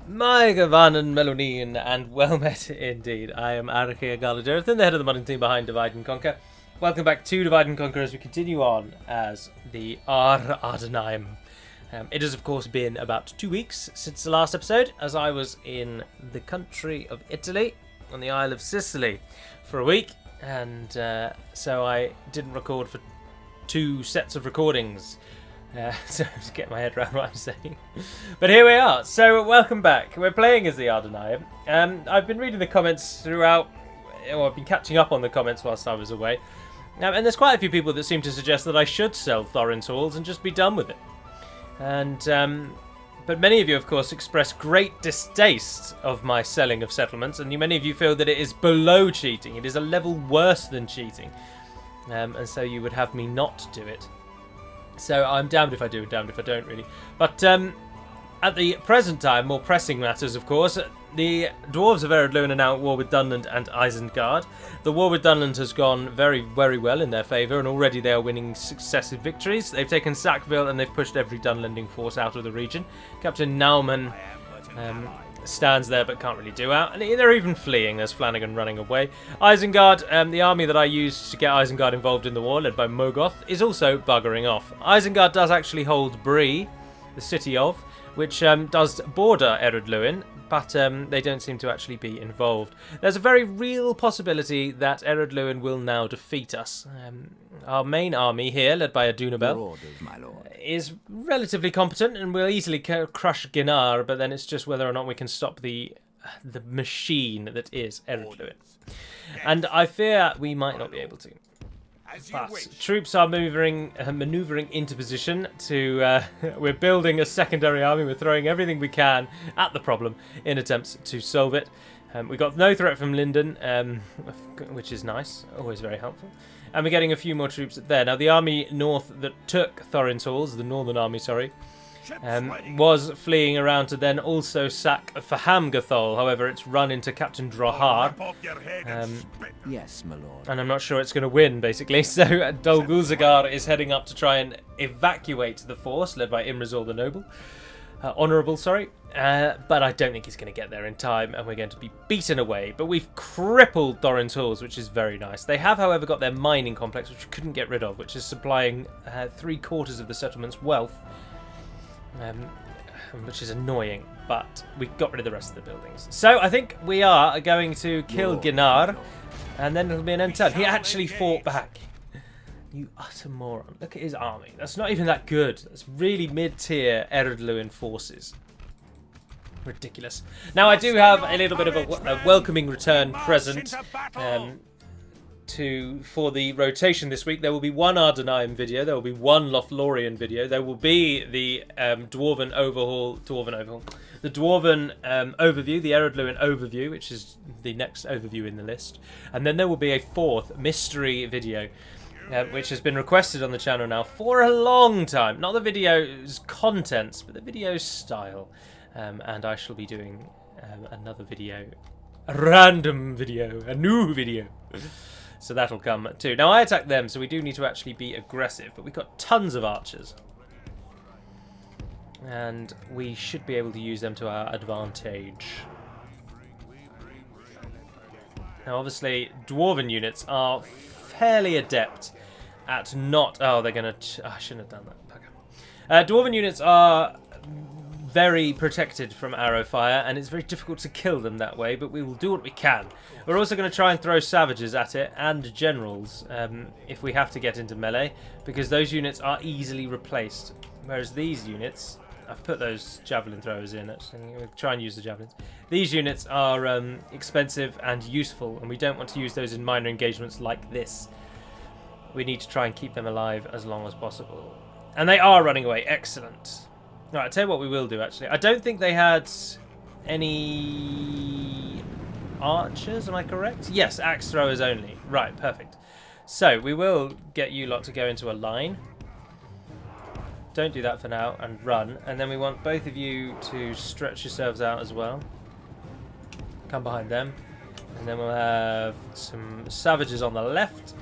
My Gavanan Melonin, and well met indeed. I am Arachia Galadirthan, the head of the modding team behind Divide and Conquer. Welcome back to Divide and Conquer as we continue on as the Adûnâim. It has of course been about 2 weeks since the last episode, as I was in the country of Italy, on the Isle of Sicily, for a week, and so I didn't record for 2 sets of recordings. So I have to get my head around what I'm saying. But here we are. So welcome back. We're playing as the Adûnâim. I've been reading the comments throughout, or I've been catching up on the comments whilst I was away. And there's quite a few people that seem to suggest that I should sell Thorin's Halls and just be done with it. And but many of you, of course, express great distaste of my selling of settlements, and many of you feel that it is below cheating. It is a level worse than cheating. And so you would have me not do it. So I'm damned if I do, damned if I don't, really. But at the present time, more pressing matters, of course. The dwarves of Adûnâim are now at war with Dunland and Isengard. The war with Dunland has gone very, very well in their favour, and already they are winning successive victories. They've taken Sackville and they've pushed every Dunlanding force out of the region. Captain Naumann stands there but can't really do out, and they're even fleeing. There's Flanagan running away. Isengard, the army that I used to get Isengard involved in the war, led by Mogoth, is also buggering off. Isengard does actually hold Bree, the city of, which does border Adûnâim, but they don't seem to actually be involved. There's a very real possibility that Adûnâim will now defeat us. Our main army here, led by Adûnâim, is relatively competent and will easily crush Ginnar, but then it's just whether or not we can stop the machine that is Adûnâim. And I fear we might not be able to. But troops are manoeuvring into position to... we're building a secondary army. We're throwing everything we can at the problem in attempts to solve it. We got no threat from Linden, which is nice, always very helpful. And we're getting a few more troops there. Now, the army north that took Thorin's Halls, the northern army, sorry, was fleeing around to then also sack Fahamgathol. However, it's run into Captain Drohar. Yes, my lord. And I'm not sure it's going to win, basically. So Dol Gulzagar is heading up to try and evacuate the force, led by Imrazul the Noble. Honourable, sorry. But I don't think he's going to get there in time, and we're going to be beaten away. But we've crippled Thorin's Halls, which is very nice. They have, however, got their mining complex, which we couldn't get rid of, which is supplying 3/4 of the settlement's wealth. Which is annoying, but we got rid of the rest of the buildings. So I think we are going to kill Ginnar, and then it'll be an end turn. He actually fought back. You utter moron. Look at his army. That's not even that good. That's really mid-tier Adûnâim forces. Ridiculous. Now I do have a little bit of a welcoming return present for the rotation this week. There will be one Adûnâim video, there will be one Lothlorien video, there will be the Dwarven overview, the Dwarven overview, the Adûnâim overview, which is the next overview in the list, and then there will be a 4th mystery video, which has been requested on the channel now for a long time. Not the video's contents, but the video's style, and I shall be doing another video, a random video, a new video. So that'll come too. Now I attack them, so we do need to actually be aggressive, but we've got tons of archers. And we should be able to use them to our advantage. Now obviously, dwarven units are fairly adept at not... Oh, they're going to... I shouldn't have done that. Dwarven units are very protected from arrow fire, and it's very difficult to kill them that way, but we will do what we can. We're also going to try and throw savages at it, and generals, if we have to get into melee, because those units are easily replaced. Whereas these units, I've put those javelin throwers in, actually. We'll try and use the javelins. These units are expensive and useful, and we don't want to use those in minor engagements like this. We need to try and keep them alive as long as possible. And they are running away. Excellent. Right, I'll tell you what we will do, actually. I don't think they had any archers, am I correct? Yes, axe throwers only. Right, perfect. So, we will get you lot to go into a line. Don't do that for now, and run. And then we want both of you to stretch yourselves out as well. Come behind them. And then we'll have some savages on the left.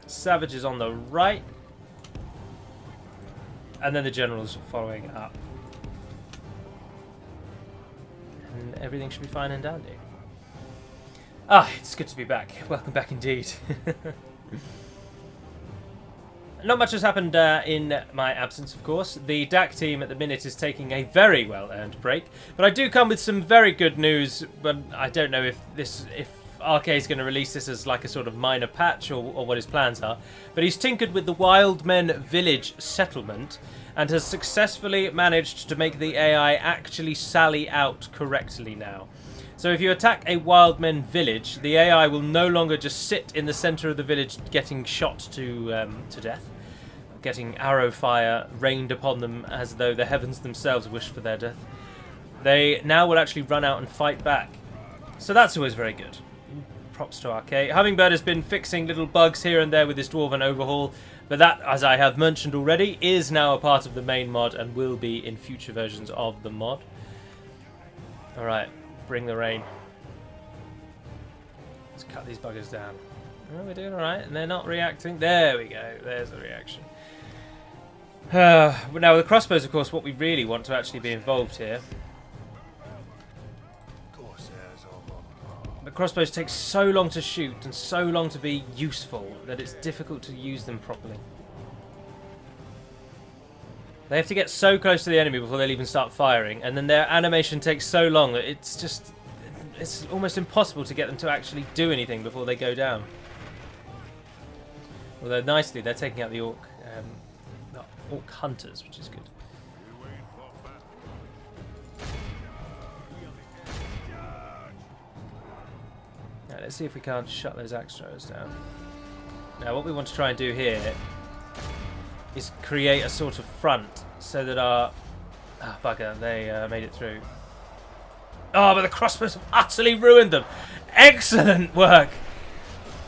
Savages on the right. And then the generals following up. everything should be fine and dandy. Ah, it's good to be back. Welcome back indeed. Not much has happened in my absence, of course. The DaC team at the minute is taking a very well-earned break, but I do come with some very good news. But I don't know if RK is going to release this as like a sort of minor patch or what his plans are. But he's tinkered with the Wild Men Village settlement and has successfully managed to make the AI actually sally out correctly now. So if you attack a Wild Men village, the AI will no longer just sit in the center of the village getting shot to death, getting arrow fire rained upon them as though the heavens themselves wish for their death. They now will actually run out and fight back. So that's always very good. Props to RK. Hummingbird has been fixing little bugs here and there with his Dwarven overhaul, but that, as I have mentioned already, is now a part of the main mod and will be in future versions of the mod. Alright, bring the rain. Let's cut these buggers down. Oh, we're doing alright, and they're not reacting. There we go, there's the reaction. Now, with the crossbows, of course, what we really want to actually be involved here. The crossbows take so long to shoot and so long to be useful that it's difficult to use them properly. They have to get so close to the enemy before they'll even start firing, and then their animation takes so long that it's almost impossible to get them to actually do anything before they go down. Although nicely they're taking out the orc hunters, which is good. Now, let's see if we can't shut those axe throwers down. Now what we want to try and do here is create a sort of front so that our... Ah, bugger, they made it through. Oh, but the crossbows have utterly ruined them. Excellent work.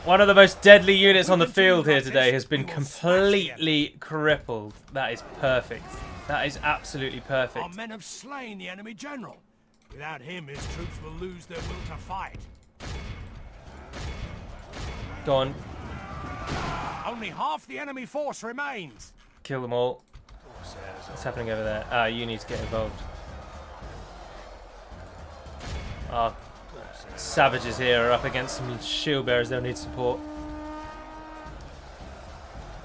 One of the most deadly units on the field here today has been completely crippled. That is perfect. That is absolutely perfect. Our men have slain the enemy general. Without him, his troops will lose their will to fight. Go on. Only half the enemy force remains. Kill them all. What's happening over there? Ah, you need to get involved. Our savages here are up against some shield bearers. They'll need support.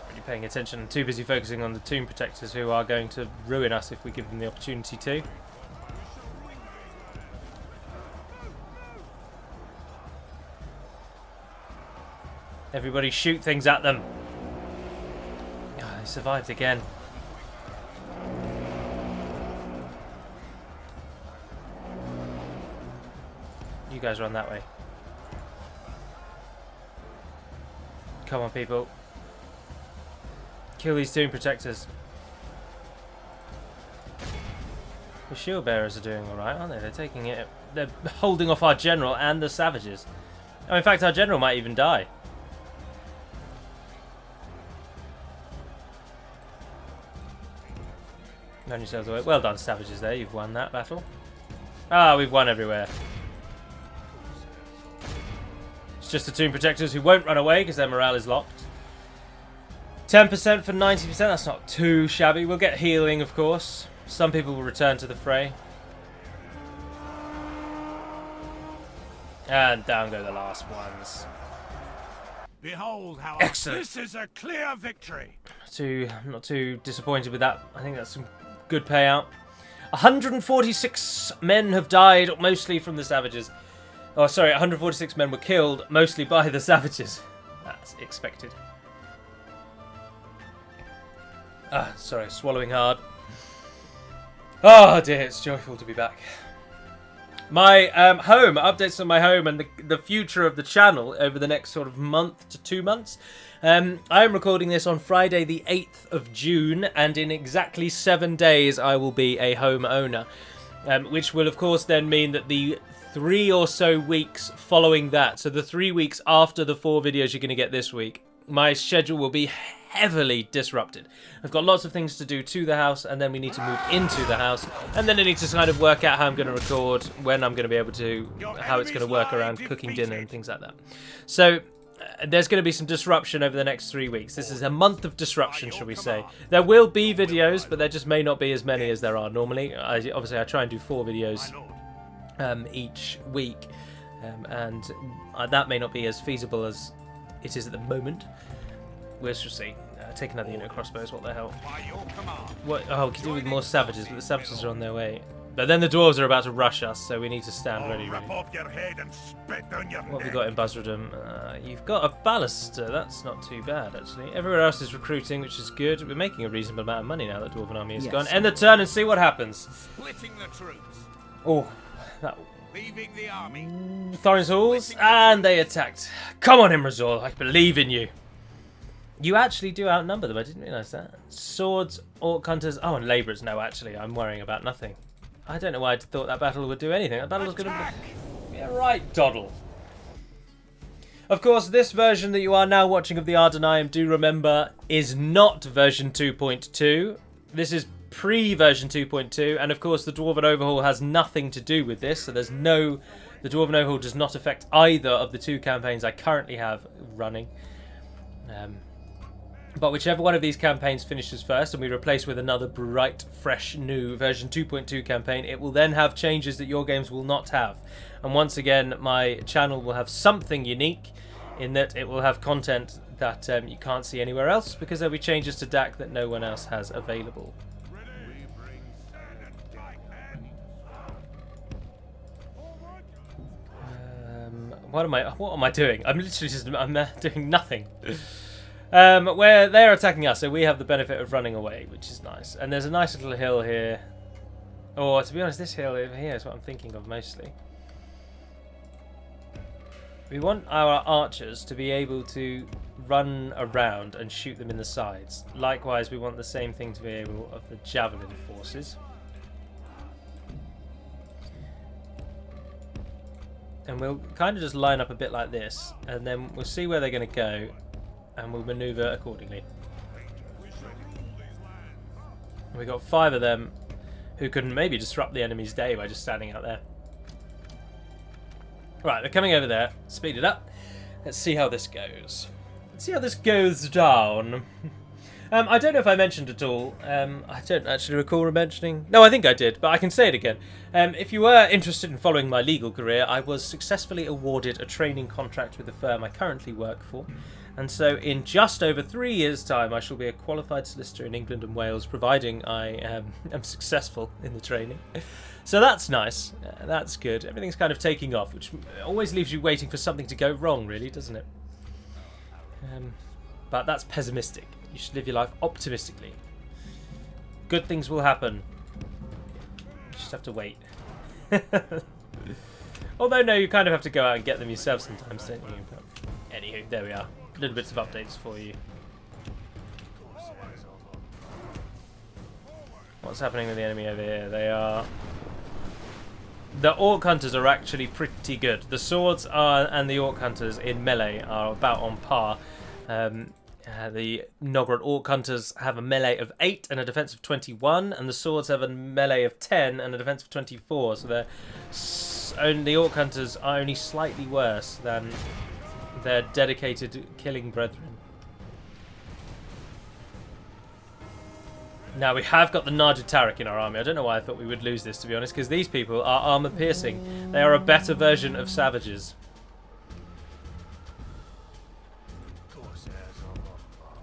Really paying attention. Too busy focusing on the tomb protectors who are going to ruin us if we give them the opportunity to. Everybody shoot things at them. Oh, they survived again. You guys run that way. Come on, people. Kill these tomb protectors. The shield bearers are doing alright, aren't they? They're taking it. They're holding off our general and the savages. Oh, in fact, our general might even die. Run yourselves away. Well done, savages there. You've won that battle. Ah, we've won everywhere. It's just the tomb protectors who won't run away because their morale is locked. 10% for 90%. That's not too shabby. We'll get healing, of course. Some people will return to the fray. And down go the last ones. Behold how excellent. This is a clear victory. I'm not too disappointed with that. I think that's some good payout. 146 men have died, mostly from the savages. Oh, sorry, 146 men were killed, mostly by the savages. That's expected. Ah, sorry, swallowing hard. Oh dear, it's joyful to be back. My home, updates on my home and the future of the channel over the next sort of month to 2 months. I am recording this on Friday the 8th of June, and in exactly 7 days I will be a home owner. Which will of course then mean that the 3 or so weeks following that, so the 3 weeks after the 4 videos you're going to get this week, my schedule will be heavily disrupted. I've got lots of things to do to the house, and then we need to move into the house, and then I need to kind of work out how I'm going to record, when I'm going to be able to, how it's going to work around cooking dinner and things like that. So there's going to be some disruption over the next 3 weeks. This is a month of disruption, shall we say. There will be videos, but there just may not be as many as there are normally. Obviously, I try and do 4 videos each week, and that may not be as feasible as it is at the moment. We'll just see. Take another unit of crossbows. What the hell? What? Oh, we can do with more savages, but the savages are on their way. But then the dwarves are about to rush us, so we need to stand ready. What have you got in Buzzardom? You've got a baluster. That's not too bad, actually. Everywhere else is recruiting, which is good. We're making a reasonable amount of money now that Dwarven Army is gone. End the turn and see what happens. Splitting the troops. Oh, that... Leaving the army. Thorin's Halls, and they attacked. Come on, Imrazor. I believe in you. You actually do outnumber them. I didn't realise that. Swords, Orc Hunters. Oh, and Labourers. No, actually, I'm worrying about nothing. I don't know why I thought that battle would do anything. That battle was going to be... Yeah, right, Doddle. Of course, this version that you are now watching of the Adûnâim, do remember, is not version 2.2. This is pre-version 2.2, and of course the Dwarven Overhaul has nothing to do with this, so there's no... The Dwarven Overhaul does not affect either of the two campaigns I currently have running. But whichever one of these campaigns finishes first and we replace with another bright, fresh, new version 2.2 campaign, it will then have changes that your games will not have. And once again, my channel will have something unique in that it will have content that you can't see anywhere else, because there'll be changes to DaC that no one else has available. What am I doing? I'm literally just doing nothing. Where they're attacking us, so we have the benefit of running away, which is nice. And there's a nice little hill here. Or, to be honest, this hill over here is what I'm thinking of mostly. We want our archers to be able to run around and shoot them in the sides. Likewise, we want the same thing to be able of the javelin forces. And we'll kind of just line up a bit like this, and then we'll see where they're going to go, and we'll maneuver accordingly. And we got 5 of them who can maybe disrupt the enemy's day by just standing out there. Right, they're coming over there. Speed it up. Let's see how this goes. Let's see how this goes down. I don't know if I mentioned at all. I don't actually recall mentioning. No, I think I did, but I can say it again. If you were interested in following my legal career, I was successfully awarded a training contract with the firm I currently work for. And so in just over 3 years' time, I shall be a qualified solicitor in England and Wales, providing I am successful in the training. So that's nice. That's good. Everything's kind of taking off, which always leaves you waiting for something to go wrong, really, doesn't it? But that's pessimistic. You should live your life optimistically. Good things will happen. You just have to wait. Although, no, you kind of have to go out and get them yourself sometimes, don't you? But anywho, there we are. Little bits of updates for you. What's happening with the enemy over here? They are... The Orc Hunters are actually pretty good. The swords are and the Orc Hunters in melee are about on par. The Nogrod Orc Hunters have a melee of 8 and a defense of 21, and the swords have a melee of 10 and a defense of 24. So the Orc Hunters are only slightly worse than their dedicated killing brethren. Now, we have got the Narjatarik in our army. I don't know why I thought we would lose this, to be honest, because these people are armor-piercing. They are a better version of savages.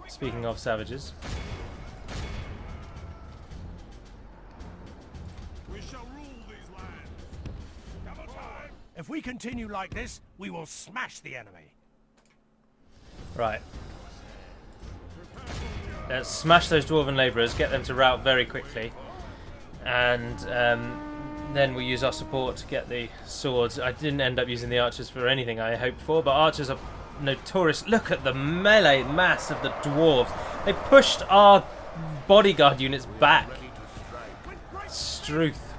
Speaking of savages. We shall rule these lands. If we continue like this, we will smash the enemy. Right. Let's smash those dwarven labourers, get them to rout very quickly, and then we'll use our support to get the swords. I didn't end up using the archers for anything I hoped for, but archers are notorious. Look at the melee mass of the dwarves. They pushed our bodyguard units back. Struth.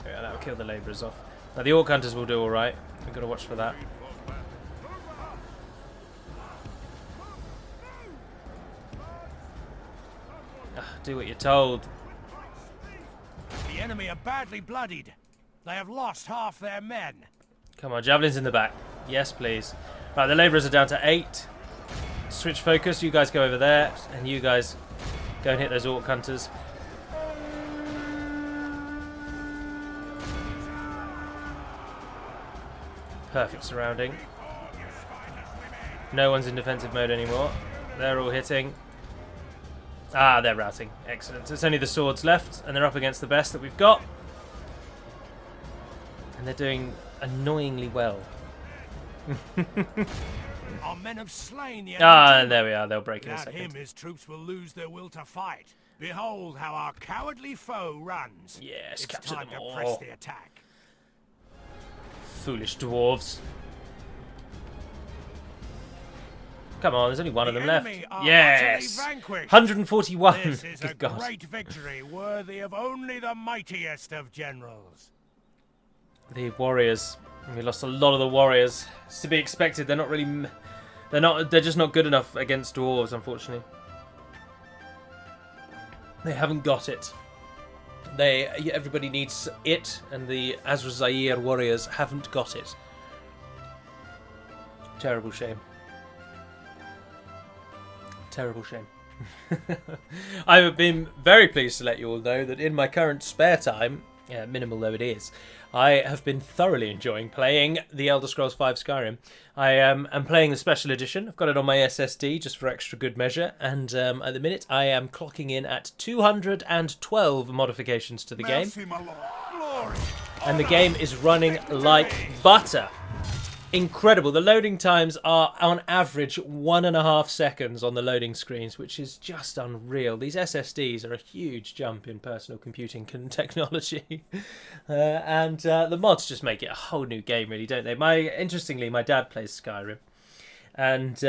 Yeah, that'll kill the labourers off. Now the Orc Hunters will do alright. We've got to watch for that. Do what you're told. The enemy are badly bloodied. They have lost half their men. Come on, javelins in the back. Yes, please. Right, the labourers are down to 8. Switch focus. You guys go over there, and you guys go and hit those Orc Hunters. Perfect surrounding. No one's in defensive mode anymore. They're all hitting. Ah, they're routing. Excellent. So it's only the swords left, and they're up against the best that we've got. And they're doing annoyingly well. Our men have slain the And there we are. They'll break in a Without second. him, his troops will lose their will to fight. Behold how our cowardly foe runs. Yes, it's capture time them to all. press the attack. Foolish dwarves. Come on, there's only one of them left. Yes! 141. This is a Good God. great victory, worthy of only the mightiest of generals. The warriors. We lost a lot of the warriors. It's to be expected. They're not really... They're just not good enough against dwarves, unfortunately. They haven't got it. Everybody needs it, and the Azrazair warriors haven't got it. Terrible shame. Terrible shame. I've been very pleased to let you all know that in my current spare time, minimal though it is, I have been thoroughly enjoying playing The Elder Scrolls V Skyrim. I am playing the special edition. I've got it on my SSD just for extra good measure, and at the minute I am clocking in at 212 modifications to the game. And the game is running like butter. Incredible. The loading times are on average 1.5 seconds on the loading screens, which is just unreal. These SSDs are a huge jump in personal computing technology. And the mods just make it a whole new game, really, don't they? Interestingly, my dad plays Skyrim. And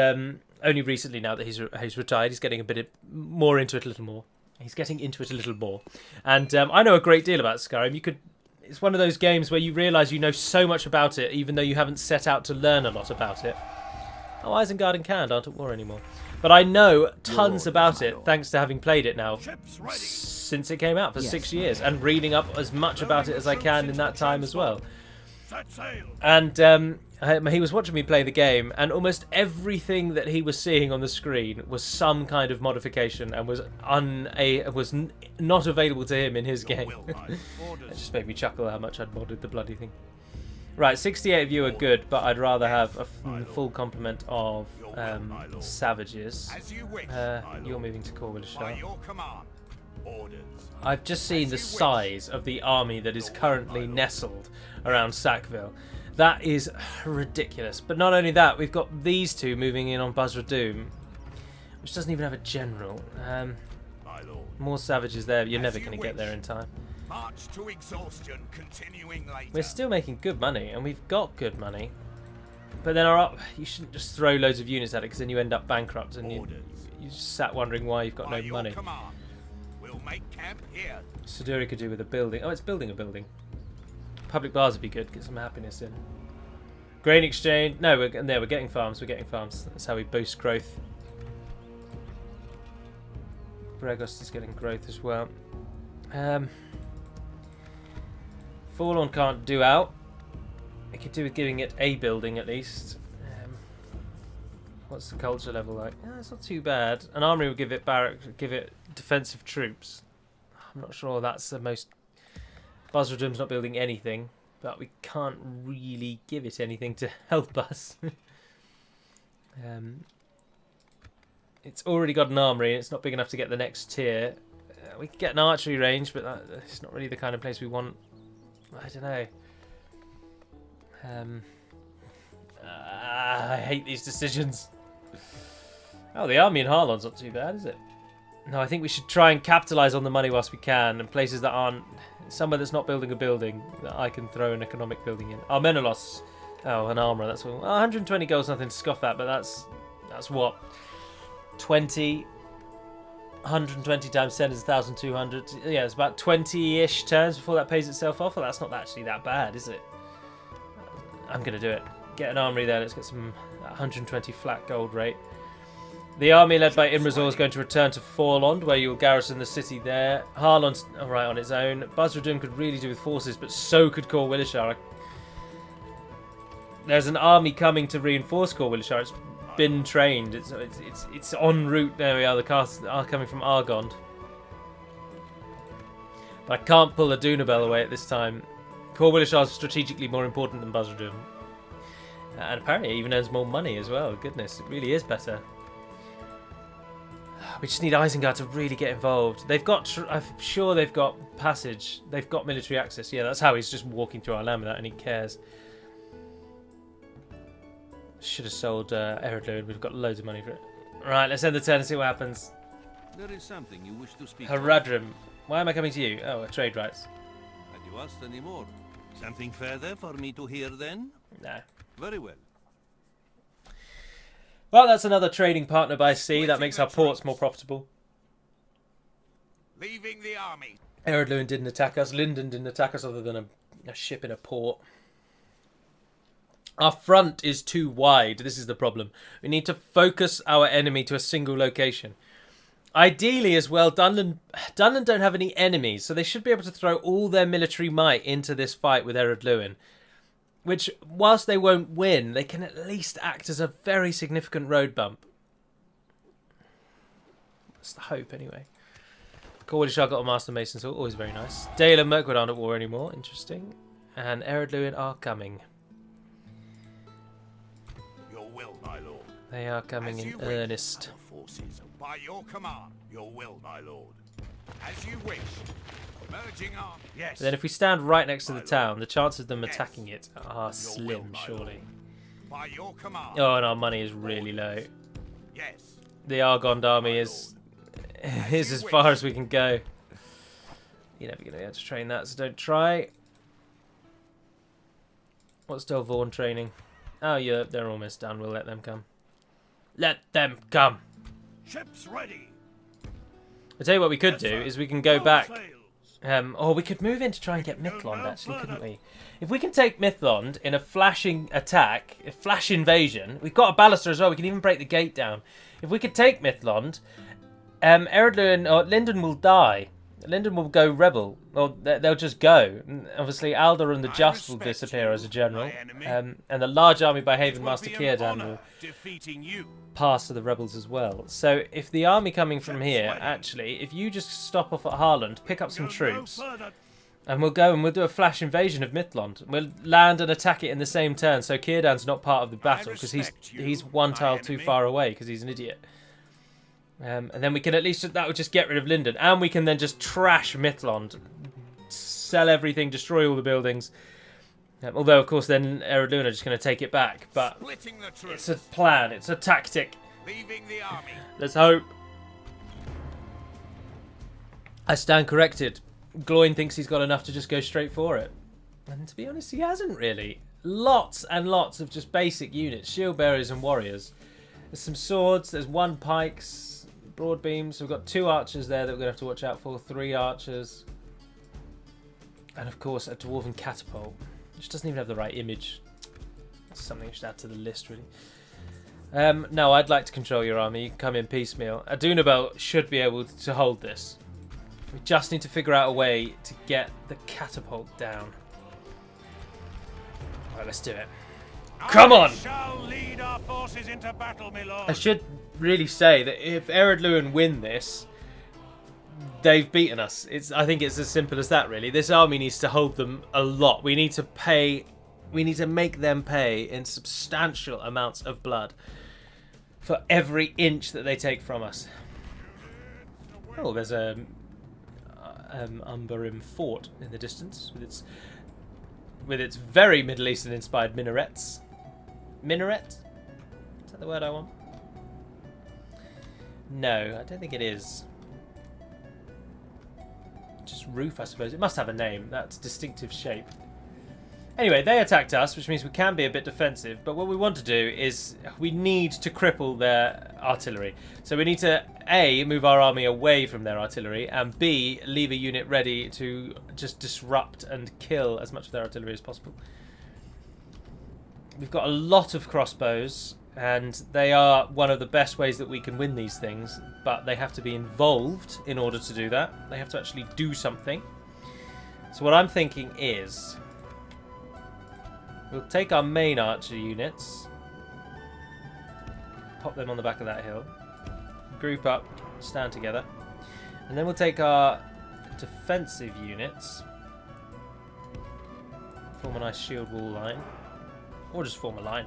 only recently, now that he's retired, he's getting a bit more into it a little more. He's getting into it a little more. And I know a great deal about Skyrim. It's one of those games where you realise you know so much about it, even though you haven't set out to learn a lot about it. Oh, Isengard and Khand aren't at war anymore. But I know tons about it, thanks to having played it now since it came out for 6 years, and reading up as much about it as I can in that time as well. And he was watching me play the game, and almost everything that he was seeing on the screen was some kind of modification and was not available to him in his game. It just made me chuckle how much I'd modded the bloody thing. Right, 68 of you are good, but I'd rather have a full complement of savages. You're moving to Corwillishire. I've just seen the size of the army that is currently nestled around Sackville. That is ridiculous. But not only that, we've got these two moving in on Buzzra-Doom, which doesn't even have a general. More savages there, but you're never going to get there in time. March to exhaustion, continuing later. We're still making good money, and we've got good money. But then you shouldn't just throw loads of units at it, because then you end up bankrupt, and you just sat wondering why you've got no money. We'll make camp here. Siduri could do with a building. Oh, it's building a building. Public bars would be good, get some happiness in. Grain exchange. No, we're getting farms. We're getting farms. That's how we boost growth. Bregos is getting growth as well. Forlorn can't do out. It could do with giving it a building at least. What's the culture level like? It's not too bad. An armory will give it defensive troops. I'm not sure that's the most. Buzzra-Doom's not building anything, but we can't really give it anything to help us. It's already got an armory, and it's not big enough to get the next tier. We could get an archery range, but it's not really the kind of place we want. I don't know. I hate these decisions. Oh, the army in Harlon's not too bad, is it? No, I think we should try and capitalise on the money whilst we can, and places that aren't... Somewhere that's not building a building that I can throw an economic building in. Oh, Menelaus. Oh, an armourer, that's all. 120 gold's nothing to scoff at, but that's what? 120 times 10 is 1,200. Yeah, it's about 20-ish turns before that pays itself off. Well, that's not actually that bad, is it? I'm going to do it. Get an armory there. Let's get some 120 flat gold rate. The army led by Imrazor is going to return to Forlond, where you will garrison the city there. Harlon's right on its own. Buzzra-Doom could really do with forces, but so could Corwillishire. There's an army coming to reinforce Corwillishire. It's been trained. It's en route. There we are. The casts are coming from Argond. But I can't pull Adûnâim away at this time. Corwillishire is strategically more important than Buzzra-Doom. And apparently it even earns more money as well. Goodness, it really is better. We just need Isengard to really get involved. They've got, I'm sure they've got passage. They've got military access. Yeah, that's how he's just walking through our land without any cares. Should have sold Adûnâim. We've got loads of money for it. Right, let's end the turn and see what happens. There is something you wish to speak Haradrim. Why am I coming to you? Oh, trade rights. Had you asked any more? Something further for me to hear then? No. Very well. Well, that's another trading partner by sea. That makes our ports more profitable. Leaving the army. Adûnâim didn't attack us. Linden didn't attack us other than a ship in a port. Our front is too wide. This is the problem. We need to focus our enemy to a single location. Ideally as well, Dunland don't have any enemies, so they should be able to throw all their military might into this fight with Adûnâim. Which, whilst they won't win, they can at least act as a very significant road bump. That's the hope, anyway. Cornish got a Master Mason, so always very nice. Dale and Mirkwood aren't at war anymore. Interesting. And Adûnâim are coming. Your will, my lord. They are coming in earnest. Forces, by your command. Your will, my lord. As you wish. Merging arm. Yes. Then if we stand right next to the town, the chances of them attacking it are slim, surely. By your command. Oh, and our money is really low. Yes. The Argond army is as far as we can go. You're never going to be able to train that, so don't try. What's Delvorn training? Oh, yeah, they're almost done. We'll let them come. Let them come. Ships ready. I'll tell you what we could do is we can go back. Or we could move in to try and get Mithlond, actually, couldn't we? If we can take Mithlond in a flashing attack, a flash invasion, we've got a baluster as well, we can even break the gate down. If we could take Mithlond, Eredlun or Linden will die. Linden will go rebel. Well, they'll just go. Obviously, Aldor and the Just will disappear as a general. And the large army by Haven Master Círdan will pass to the rebels as well. So if the army coming from here, actually, if you just stop off at Harland, pick up some troops, and we'll go and we'll do a flash invasion of Mithlond. We'll land and attack it in the same turn, so Círdan's not part of the battle, because he's one tile too far away, because he's an idiot. And then we can at least, that would just get rid of Linden. And we can then just trash Mithlond. Sell everything, destroy all the buildings. Although, of course, then Adûnâim are just going to take it back. But it's a plan, it's a tactic. Leaving the army. Let's hope. I stand corrected. Gloin thinks he's got enough to just go straight for it. And to be honest, he hasn't really. Lots and lots of just basic units. Shield bearers and warriors. There's some swords, there's one pikes. Broad beams. So we've got 2 archers there that we're going to have to watch out for. 3 archers. And of course a dwarven catapult. Which doesn't even have the right image. That's something we should add to the list, really. No, I'd like to control your army. You can come in piecemeal. Adûnâim should be able to hold this. We just need to figure out a way to get the catapult down. Alright, let's do it. Come on! Shall lead our forces into battle, my lord. I should really say that if Adûnâim win this, they've beaten us. I think it's as simple as that, really. This army needs to hold them a lot. We need to pay. We need to make them pay in substantial amounts of blood for every inch that they take from us. Oh, there's a Umberim fort in the distance with its very Middle Eastern inspired minarets. Minaret? Is that the word I want? No, I don't think it is. Just roof, I suppose. It must have a name. That's distinctive shape. Anyway, they attacked us, which means we can be a bit defensive. But what we want to do is we need to cripple their artillery. So we need to A, move our army away from their artillery, and B, leave a unit ready to just disrupt and kill as much of their artillery as possible. We've got a lot of crossbows, and they are one of the best ways that we can win these things, but they have to be involved in order to do that. They have to actually do something. So what I'm thinking is we'll take our main archer units, pop them on the back of that hill, group up, stand together, and then we'll take our defensive units, form a nice shield wall line, or just form a line.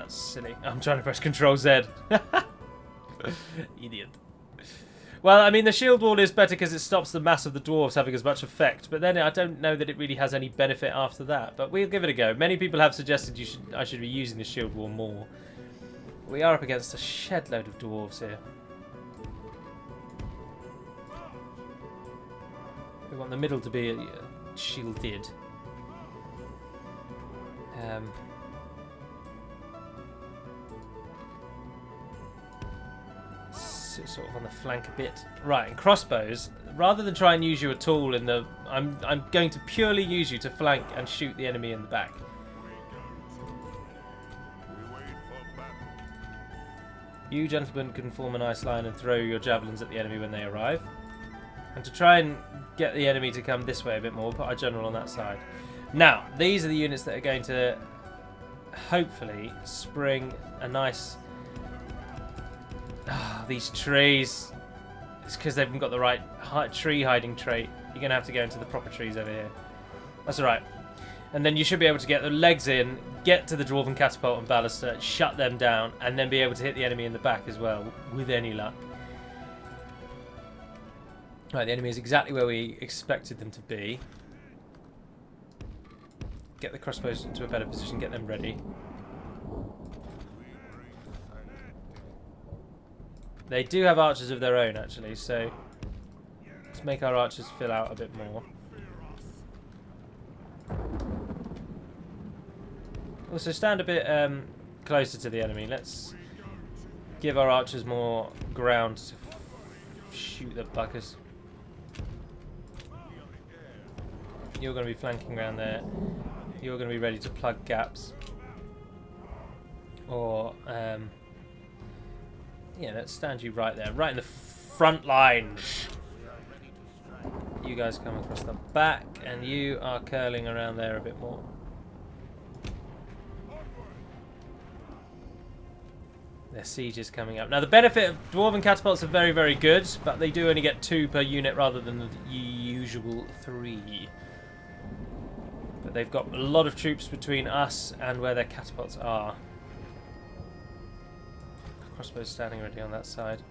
that's silly. I'm trying to press Control Z. Idiot. Well, I mean, the shield wall is better because it stops the mass of the dwarves having as much effect, but then I don't know that it really has any benefit after that, but we'll give it a go. Many people have suggested I should be using the shield wall more. We are up against a shed load of dwarves here. We want the middle to be shielded. Sort of on the flank a bit. Right, and crossbows, rather than try and use you at all in the... I'm going to purely use you to flank and shoot the enemy in the back. You gentlemen can form a nice line and throw your javelins at the enemy when they arrive. And to try and get the enemy to come this way a bit more, we'll put our general on that side. Now, these are the units that are going to hopefully spring a nice... these trees. It's because they haven't got the right tree hiding trait. You're going to have to go into the proper trees over here. That's alright. And then you should be able to get the legs in, get to the Dwarven Catapult and Ballista, shut them down, and then be able to hit the enemy in the back as well, with any luck. Right, the enemy is exactly where we expected them to be. Get the crossbows into a better position, get them ready. They do have archers of their own, actually, so let's make our archers fill out a bit more. Also, stand a bit closer to the enemy. Let's give our archers more ground to shoot the buggers. You're going to be flanking around there. You're going to be ready to plug gaps. Or... yeah, let's stand you right there, right in the front line. You guys come across the back, and you are curling around there a bit more. Their siege is coming up. Now, the benefit of Dwarven Catapults are very, very good, but they do only get 2 per unit rather than the usual 3. But they've got a lot of troops between us and where their catapults are. Crossbows standing ready on that side.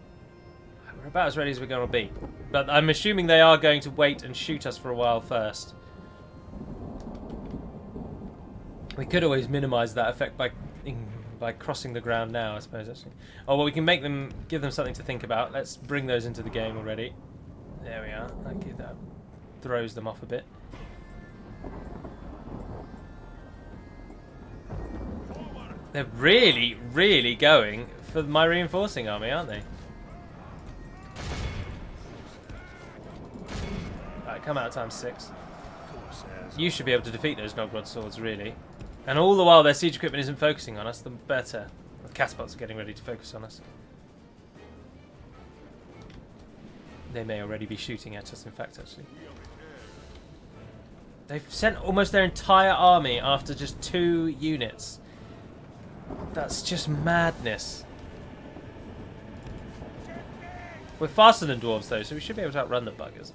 We're about as ready as we're going to be. But I'm assuming they are going to wait and shoot us for a while first. We could always minimise that effect by crossing the ground now, I suppose, actually. Oh, well, we can make them, give them something to think about. Let's bring those into the game already. There we are. Okay, that throws them off a bit. They're really, really going for my reinforcing army, aren't they? Right, come out times 6. You should be able to defeat those Nogrod swords, really. And all the while their siege equipment isn't focusing on us, the better. The catapults are getting ready to focus on us. They may already be shooting at us, in fact, actually. They've sent almost their entire army after just 2 units. That's just madness. We're faster than dwarves, though, so we should be able to outrun the buggers.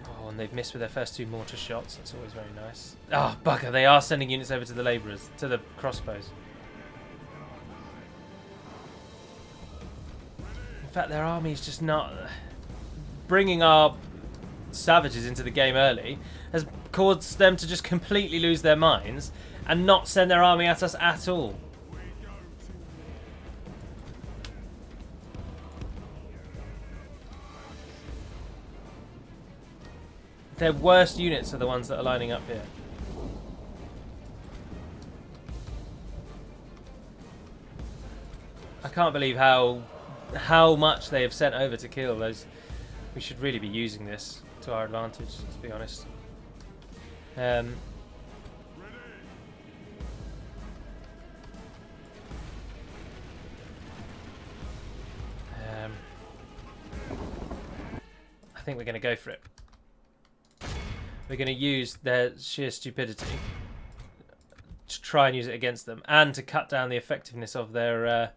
Oh, and they've missed with their first 2 mortar shots. That's always very nice. Oh, bugger, they are sending units over to the labourers, to the crossbows. In fact, their army is just not... Bringing our savages into the game early has caused them to just completely lose their minds and not send their army at us at all. Their worst units are the ones that are lining up here. I can't believe how much they have sent over to kill those. We should really be using this to our advantage, let's be honest. I think we're going to go for it. We're going to use their sheer stupidity to try and use it against them, and to cut down the effectiveness of their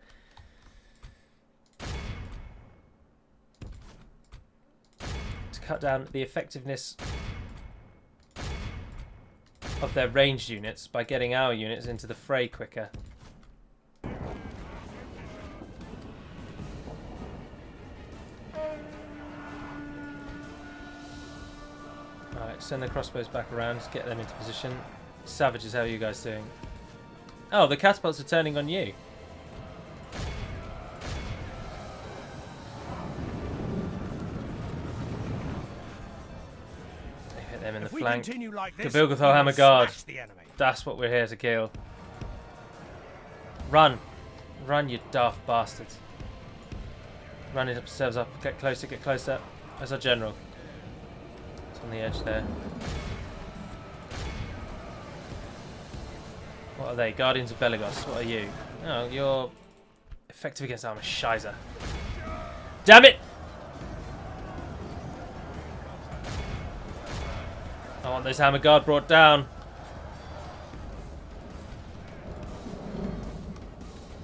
ranged units by getting our units into the fray quicker. Right, send the crossbows back around, get them into position. Savages, how are you guys doing? Oh, the catapults are turning on you. They hit them in the flank. Gabilgathol Hammer Guard. That's what we're here to kill. Run. Run, you daft bastards. Run it upstairs up. Get closer, get closer. There's our general. It's on the edge there. What are they? Guardians of Belegos. What are you? Oh, you're effective against armor. Shizer. Damn it! I want those Hammer Guard brought down.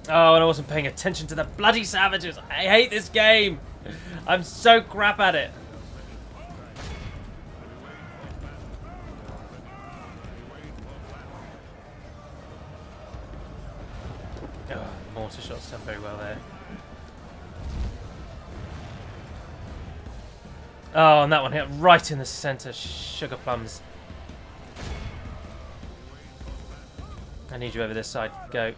Oh, and I wasn't paying attention to the bloody savages. I hate this game. I'm so crap at it. Oh, mortar shots done very well there. Oh, and that one hit right in the center. Sugar plums. I need you over this side. Go.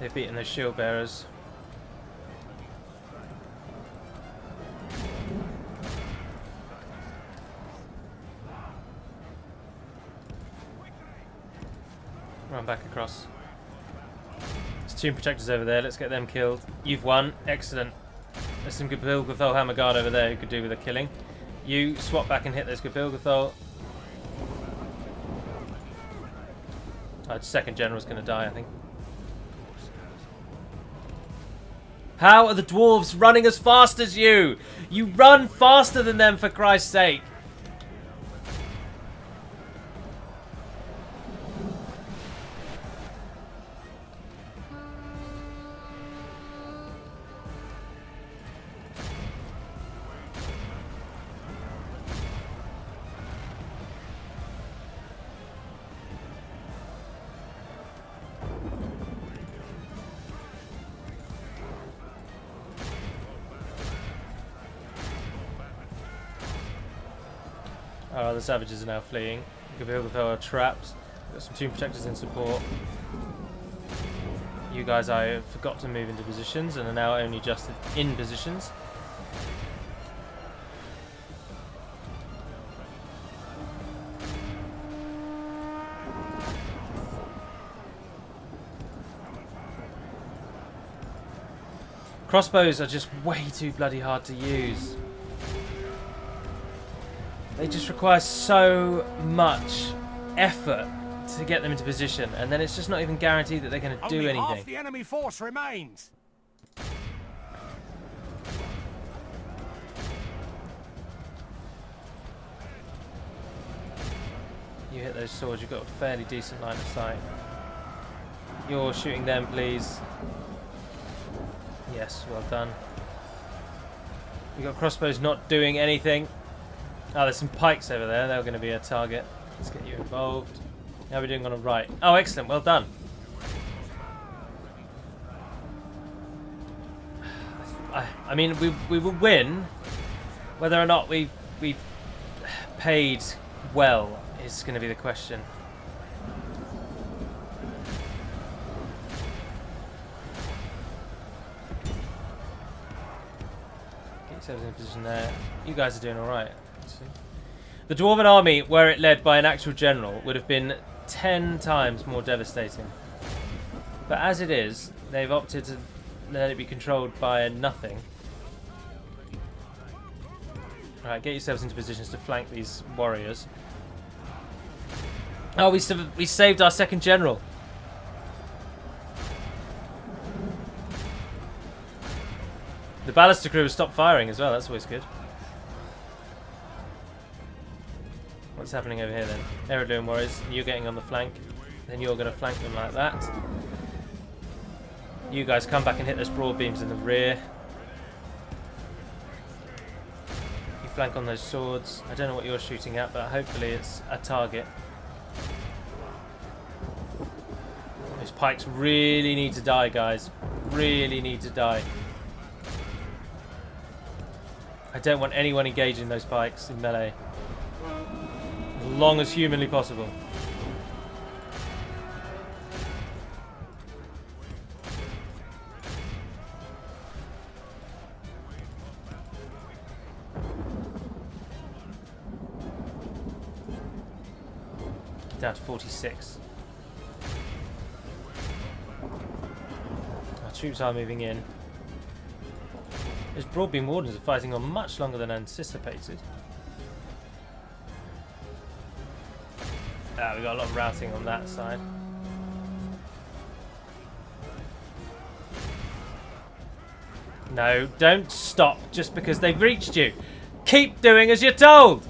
They've beaten those shield bearers. Run back across. There's Tomb Protectors over there. Let's get them killed. You've won. Excellent. There's some Gabilgathol Hammer Guard over there who could do with a killing. You swap back and hit those Gabilgathol. Our second general's going to die, I think. How are the dwarves running as fast as you? You run faster than them, for Christ's sake. Oh, the savages are now fleeing. Gabilgathol are trapped. Got some Tomb Protectors in support. You guys, I forgot to move into positions and are now only just in positions. Crossbows are just way too bloody hard to use. They just require so much effort to get them into position, and then it's just not even guaranteed that they're going to do anything. Half the enemy force remains. You hit those swords, you've got a fairly decent line of sight. You're shooting them, please. Yes, well done. We've got crossbows not doing anything. Oh, there's some pikes over there. They're going to be a target. Let's get you involved. How are we doing on the right? Oh, excellent. Well done. I mean, we will win. Whether or not we've paid well is going to be the question. Get yourselves in position there. You guys are doing all right. The Dwarven army, were it led by an actual general, would have been 10 times more devastating. But as it is, they've opted to let it be controlled by a nothing. Alright, get yourselves into positions to flank these warriors. Oh, we saved our second general. The Ballister crew has stopped firing as well, that's always good. What's happening over here then? Adûnâim warriors, you're getting on the flank. Then you're going to flank them like that. You guys come back and hit those broad beams in the rear. You flank on those swords. I don't know what you're shooting at, but hopefully it's a target. pikes really need to die, guys. Really need to die. I don't want anyone engaging those pikes in melee. As long as humanly possible. Down to 46. Our troops are moving in. Those Broadbeam Wardens are fighting on much longer than anticipated. Ah, we got a lot of routing on that side. No, don't stop just because they've reached you. Keep doing as you're told.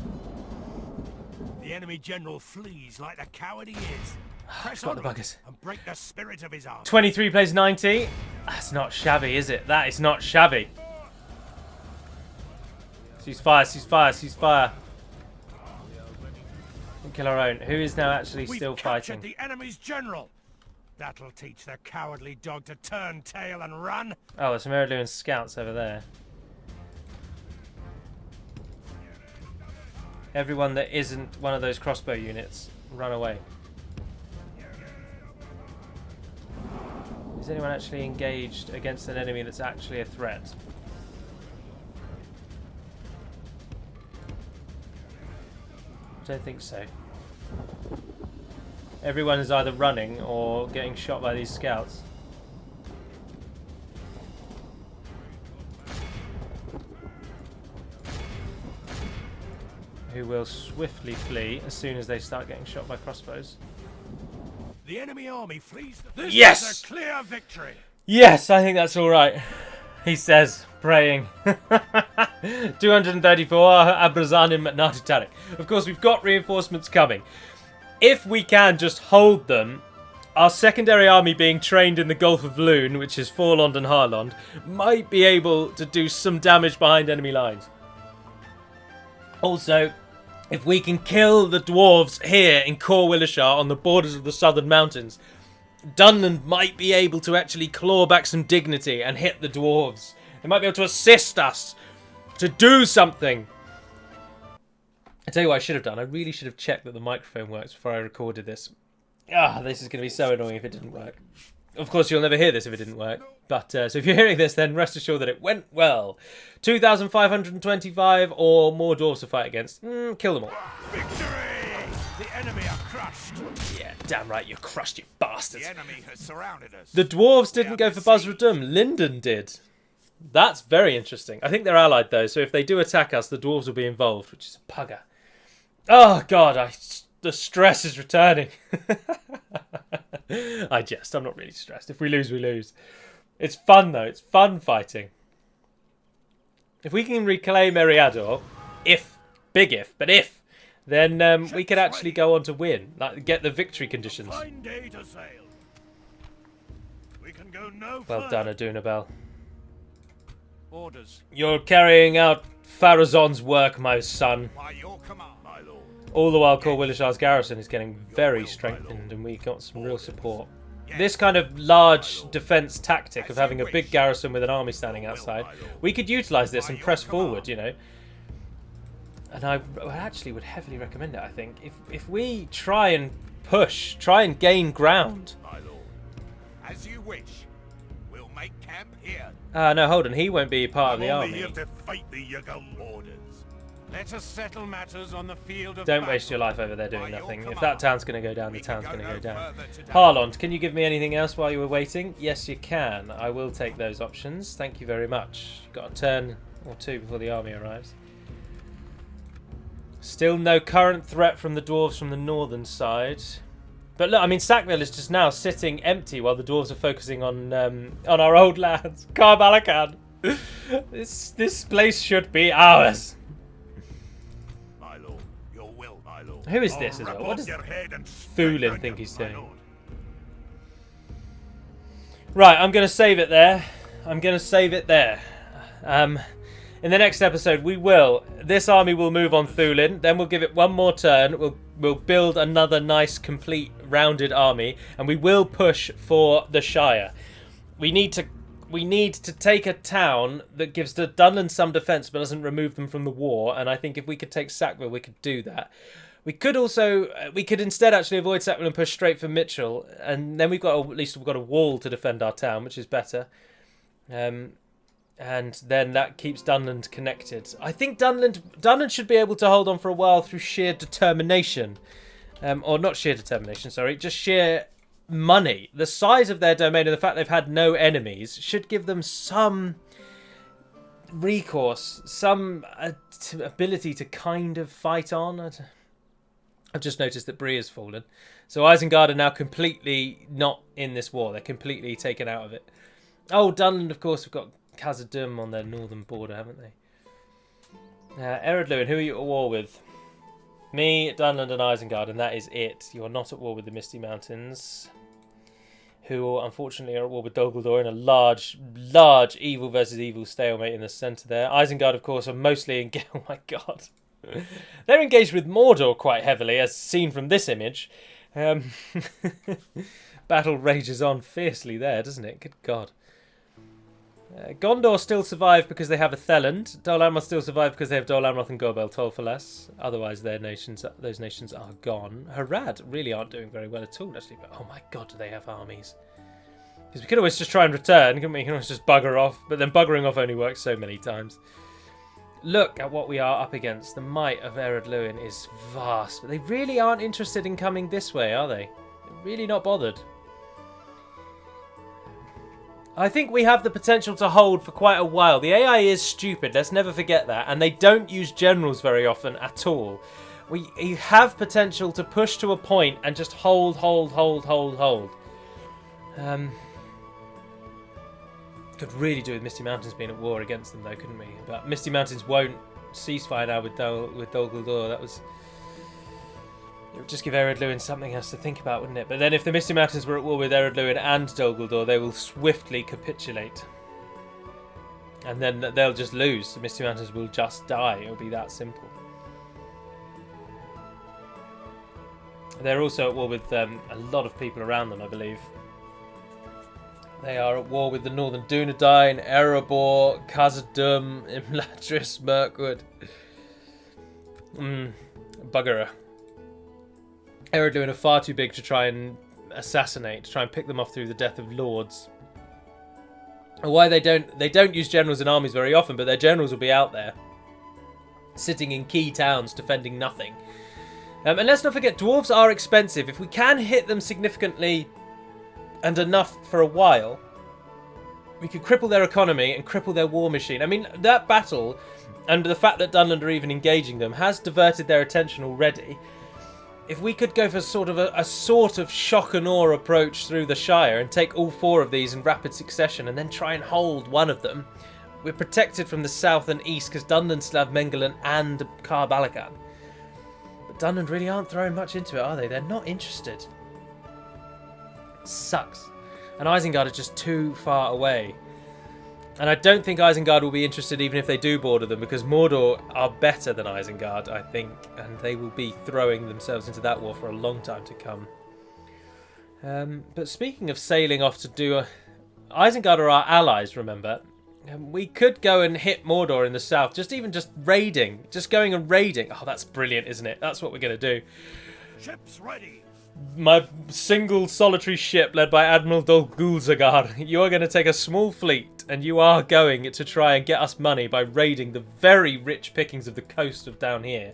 The enemy general flees like the coward he is. Press got on the buggers. and break the spirit of his army. 23 plays 90. That's not shabby, is it? That is not shabby. Ceasefire, ceasefire, ceasefire. We'll kill our own. Who is now actually We've still captured fighting? the enemy's general. That'll teach the cowardly dog to turn tail and run. Oh, there's some Adûnâim scouts over there. Everyone that isn't one of those crossbow units, run away. Is anyone actually engaged against an enemy that's actually a threat? I don't think so. Everyone is either running or getting shot by these scouts. Who will swiftly flee as soon as they start getting shot by crossbows. The enemy army flees. This Yes! is a clear victory. Yes, I think that's all right. He says, praying. 234 Adûnâim at Nadi Tarik. Of course, we've got reinforcements coming. If we can just hold them, our secondary army being trained in the Gulf of Loon, which is Forlond and Harlond, might be able to do some damage behind enemy lines. Also, if we can kill the dwarves here in Cor Willishar on the borders of the southern mountains, Dunland might be able to actually claw back some dignity and hit the dwarves. They might be able to assist us to do something. I tell you what I should have done. I really should have checked that the microphone works before I recorded this. Ah, this is going to be so annoying if it didn't work. Of course, you'll never hear this if it didn't work. But so if you're hearing this, then rest assured that it went well. 2,525 or more dwarves to fight against. Kill them all. Victory! The enemy are crushed. Yeah, damn right, you're crushed, you bastards. The enemy has surrounded us. The dwarves didn't go for Buzzradum. Linden did. That's very interesting. I think they're allied, though, so if they do attack us, the dwarves will be involved, which is a pugger. Oh, God, the stress is returning. I jest. I'm not really stressed. If we lose, we lose. It's fun, though. It's fun fighting. If we can reclaim Eriador, big if, then we could actually go on to win. Like, get the victory conditions. Fine day to sail. We can go no Well done, Adûnâim. Orders. You're carrying out Farazon's work, my son. By your command, my lord. All the while, Cor Willishar's garrison is getting very strengthened, and we got some real support. This kind of large defense tactic of having a big garrison with an army standing outside, we could utilize this and press forward, you know. And I actually would heavily recommend it, I think. If we try and push, try and gain ground. My lord. As you wish. We'll make camp here. No, hold on. He won't be part of the army. Here to fight the Yagam orders. Let us settle matters on the field of Don't waste your life over there doing nothing. If that town's going to go down, the town's going to go down. Harlond, can you give me anything else while you were waiting? Yes, you can. I will take those options. Thank you very much. Got a turn or two before the army arrives. Still no current threat from the dwarves from the northern side. But look, I mean, Sackville is just now sitting empty while the dwarves are focusing on our old lands. Karbalakan. This place should be ours. My lord, your will, my lord. Who is this as well? What does Foolin think he's doing? Right, I'm going to save it there. In the next episode, this army will move on Thulin, then we'll give it one more turn, we'll build another nice, complete, rounded army, and we will push for the Shire. We need to take a town that gives the Dunland some defence but doesn't remove them from the war, and I think if we could take Sackville, we could do that. We could instead actually avoid Sackville and push straight for Mitchell, and then at least we've got a wall to defend our town, which is better. And then that keeps Dunland connected. I think Dunland should be able to hold on for a while through sheer determination. Or not sheer determination, sorry, just sheer money. The size of their domain and the fact they've had no enemies should give them some recourse, some ability to kind of fight on. I've just noticed that Bree has fallen. So Isengard are now completely not in this war. They're completely taken out of it. Oh, Dunland, of course, have got Khazad-dûm on their northern border, haven't they? Eredluin, who are you at war with? Me, Dunland and Isengard, and that is it. You are not at war with the Misty Mountains, who unfortunately are at war with Dol Guldur in a large evil versus evil stalemate in the centre there. Isengard, of course, are mostly engaged. Oh my god. They're engaged with Mordor quite heavily, as seen from this image. Battle rages on fiercely there, doesn't it? Good god. Gondor still survive because they have a Theland. Dol Amroth still survive because they have Dol Amroth and Gorbel Toll for less. Otherwise, those nations are gone. Harad really aren't doing very well at all, actually. But oh my god, do they have armies? Because we could always just try and return, couldn't we? We can always just bugger off. But then buggering off only works so many times. Look at what we are up against. The might of Eredluin is vast. But they really aren't interested in coming this way, are they? They're really not bothered. I think we have the potential to hold for quite a while. The AI is stupid, let's never forget that. And they don't use generals very often at all. We have potential to push to a point and just hold. Could really do with Misty Mountains being at war against them though, couldn't we? But Misty Mountains won't ceasefire now with Dol Guldur. It would just give Eredluin something else to think about, wouldn't it? But then if the Misty Mountains were at war with Eredluin and Dol Guldur, they will swiftly capitulate. And then they'll just lose. The Misty Mountains will just die. It'll be that simple. They're also at war with a lot of people around them, I believe. They are at war with the Northern Dúnedain, Erebor, Khazad-dûm, Imladris, Mirkwood. Buggerer. Eredluin are far too big to try and assassinate, to try and pick them off through the death of lords. Why they don't use generals and armies very often, but their generals will be out there, sitting in key towns, defending nothing. And let's not forget, dwarves are expensive. If we can hit them significantly and enough for a while, we could cripple their economy and cripple their war machine. I mean, that battle, and the fact that Dunland are even engaging them, has diverted their attention already. If we could go for a sort of shock and awe approach through the Shire and take all four of these in rapid succession and then try and hold one of them, we're protected from the south and east because Dunland still have Mengellan and Car Balagan. But Dunland really aren't throwing much into it, are they? They're not interested. It sucks. And Isengard are just too far away. And I don't think Isengard will be interested even if they do border them, because Mordor are better than Isengard, I think, and they will be throwing themselves into that war for a long time to come. But speaking of sailing off to do... Isengard are our allies, remember? We could go and hit Mordor in the south, just raiding, just going and raiding. Oh, that's brilliant, isn't it? That's what we're going to do. Ships ready. My single solitary ship led by Admiral Dol Guldur, you are going to take a small fleet and you are going to try and get us money by raiding the very rich pickings of the coast of down here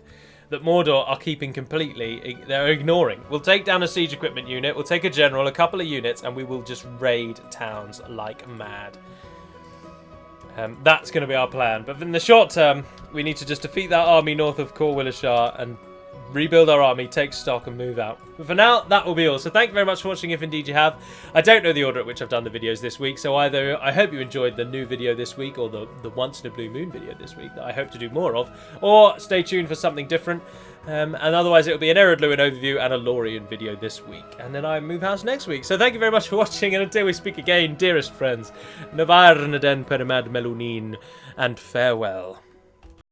that Mordor are keeping completely, they're ignoring. We'll take down a siege equipment unit, we'll take a general, a couple of units, and we will just raid towns like mad. That's going to be our plan. But in the short term, we need to just defeat that army north of Corwillishar and rebuild our army, take stock, and move out. But for now, that will be all. So thank you very much for watching, if indeed you have. I don't know the order at which I've done the videos this week, so either I hope you enjoyed the new video this week, or the Once in a Blue Moon video this week that I hope to do more of, or stay tuned for something different. And otherwise, it'll be an Adûnâim overview and a Lorien video this week, and then I move house next week. So thank you very much for watching, and until we speak again, dearest friends, Navarn den Permad Melunin, and farewell.